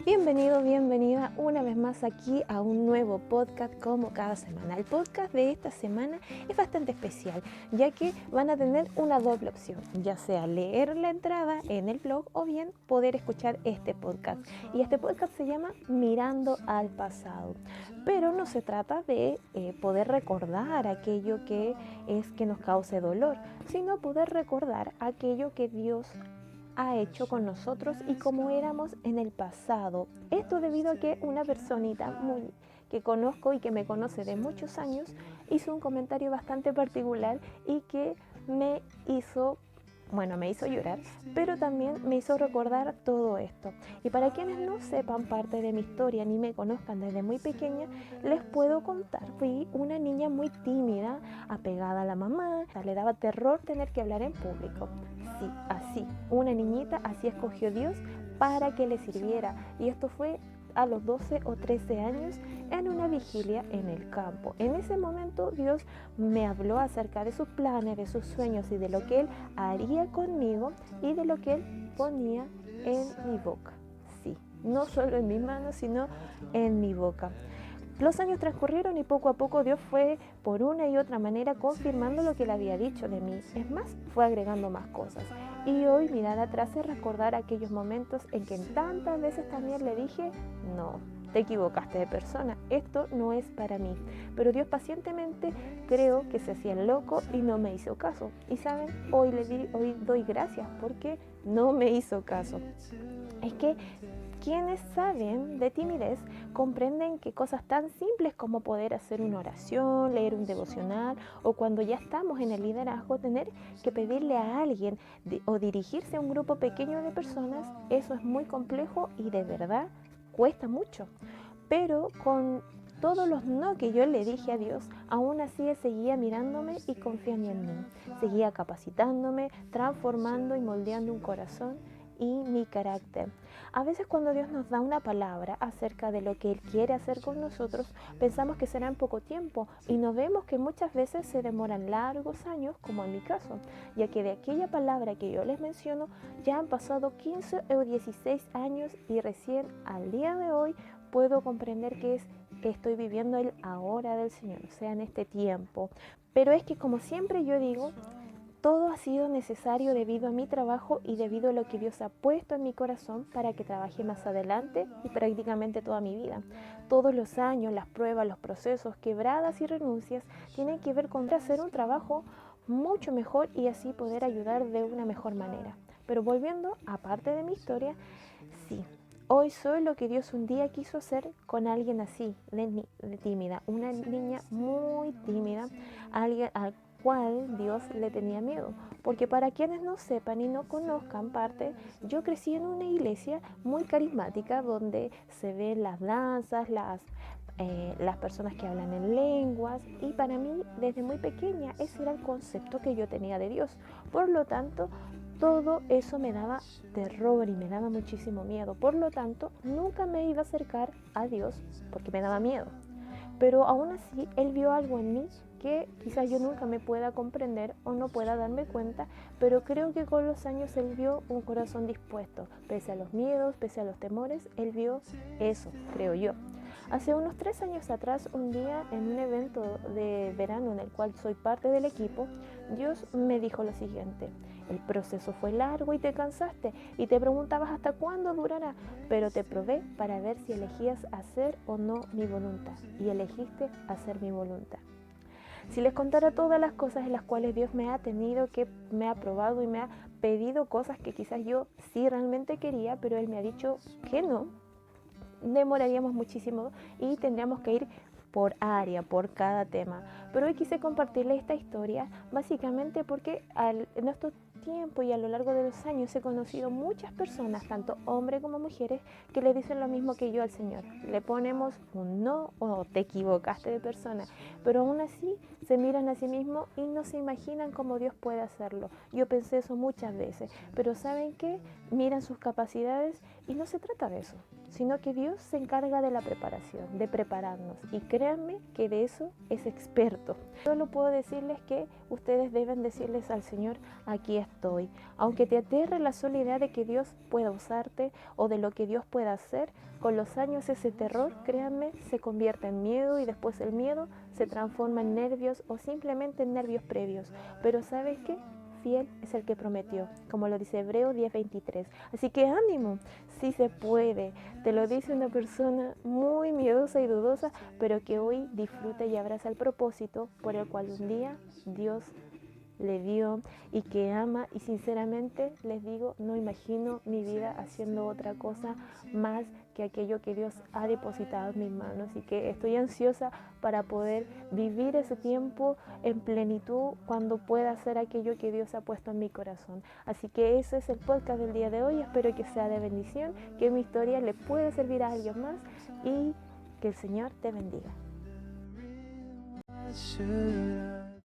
Bienvenido, bienvenida una vez más aquí a un nuevo podcast como cada semana. El podcast de esta semana es bastante especial, ya que van a tener una doble opción, ya sea leer la entrada en el blog o bien poder escuchar este podcast. Y este podcast se llama Mirando al Pasado. Pero no se trata de poder recordar aquello que nos cause dolor, sino poder recordar aquello que Dios ha hecho con nosotros y cómo éramos en el pasado. Esto debido a que una personita que conozco y que me conoce de muchos años hizo un comentario bastante particular y que me hizo llorar, pero también me hizo recordar todo esto. Y para quienes no sepan parte de mi historia ni me conozcan desde muy pequeña, les puedo contar. Fui una niña muy tímida, apegada a la mamá, le daba terror tener que hablar en público. Sí, así, una niñita, así escogió Dios para que le sirviera. Y esto fue a los 12 o 13 años en una vigilia en el campo. En ese momento Dios me habló acerca de sus planes, de sus sueños y de lo que Él haría conmigo y de lo que Él ponía en mi boca. Sí, no solo en mis manos, sino en mi boca. Los años transcurrieron y poco a poco Dios fue por una y otra manera confirmando lo que Él había dicho de mí. Es más, fue agregando más cosas. Y hoy mirar atrás es recordar aquellos momentos en que tantas veces también le dije, no, te equivocaste de persona, esto no es para mí. Pero Dios pacientemente creo que se hacía el loco y no me hizo caso. Y saben, hoy doy gracias porque no me hizo caso. Es que quienes saben de timidez comprenden que cosas tan simples como poder hacer una oración, leer un devocional o cuando ya estamos en el liderazgo, tener que pedirle a alguien o dirigirse a un grupo pequeño de personas, eso es muy complejo y de verdad cuesta mucho. Pero con todos los no que yo le dije a Dios, aún así Él seguía mirándome y confiando en mí. Seguía capacitándome, transformando y moldeando un corazón y mi carácter. A veces cuando Dios nos da una palabra acerca de lo que Él quiere hacer con nosotros, pensamos que será en poco tiempo y no vemos que muchas veces se demoran largos años, como en mi caso, ya que de aquella palabra que yo les menciono ya han pasado 15 o 16 años y recién al día de hoy puedo comprender que estoy viviendo el ahora del Señor, o sea, en este tiempo. Pero es que como siempre yo digo, todo ha sido necesario debido a mi trabajo y debido a lo que Dios ha puesto en mi corazón para que trabaje más adelante y prácticamente toda mi vida. Todos los años, las pruebas, los procesos, quebradas y renuncias tienen que ver con hacer un trabajo mucho mejor y así poder ayudar de una mejor manera. Pero volviendo a parte de mi historia, sí, hoy soy lo que Dios un día quiso hacer con alguien así, de tímida, una niña muy tímida, alguien al cual Dios le tenía miedo. Porque para quienes no sepan y no conozcan parte, yo crecí en una iglesia muy carismática donde se ven las danzas, las personas que hablan en lenguas, y para mí desde muy pequeña ese era el concepto que yo tenía de Dios. Por lo tanto, todo eso me daba terror y me daba muchísimo miedo. Por lo tanto, nunca me iba a acercar a Dios porque me daba miedo. Pero aún así, Él vio algo en mí que quizás yo nunca me pueda comprender o no pueda darme cuenta, pero creo que con los años Él vio un corazón dispuesto. Pese a los miedos, pese a los temores, Él vio eso, creo yo. Hace unos 3 años atrás, un día en un evento de verano en el cual soy parte del equipo, Dios me dijo lo siguiente: el proceso fue largo y te cansaste y te preguntabas hasta cuándo durará, pero te probé para ver si elegías hacer o no mi voluntad, y elegiste hacer mi voluntad. Si les contara todas las cosas en las cuales Dios me ha tenido, que me ha probado y me ha pedido cosas que quizás yo sí realmente quería, pero Él me ha dicho que no, demoraríamos muchísimo y tendríamos que ir por área, por cada tema. Pero hoy quise compartirles esta historia básicamente porque en estos tiempos y a lo largo de los años he conocido muchas personas, tanto hombres como mujeres, que le dicen lo mismo que yo al Señor. Le ponemos un no o te equivocaste de persona, pero aún así se miran a sí mismos y no se imaginan cómo Dios puede hacerlo. Yo pensé eso muchas veces, pero ¿saben qué? Miran sus capacidades y no se trata de eso, sino que Dios se encarga de la preparación, de prepararnos, y créanme que de eso es experto. Solo puedo decirles que ustedes deben decirles al Señor: aquí estoy. Aunque te aterre la sola idea de que Dios pueda usarte o de lo que Dios pueda hacer, con los años ese terror, créanme, se convierte en miedo y después el miedo se transforma en nervios o simplemente en nervios previos. Pero ¿sabes qué? Fiel es el que prometió, como lo dice Hebreos 10:23. Así que ánimo, sí se puede. Te lo dice una persona muy miedosa y dudosa, pero que hoy disfruta y abraza el propósito por el cual un día Dios le dio y que ama, y sinceramente les digo, no imagino mi vida haciendo otra cosa más que aquello que Dios ha depositado en mis manos, y que estoy ansiosa para poder vivir ese tiempo en plenitud cuando pueda hacer aquello que Dios ha puesto en mi corazón. Así que ese es el podcast del día de hoy. Espero que sea de bendición, que mi historia le pueda servir a alguien más y que el Señor te bendiga.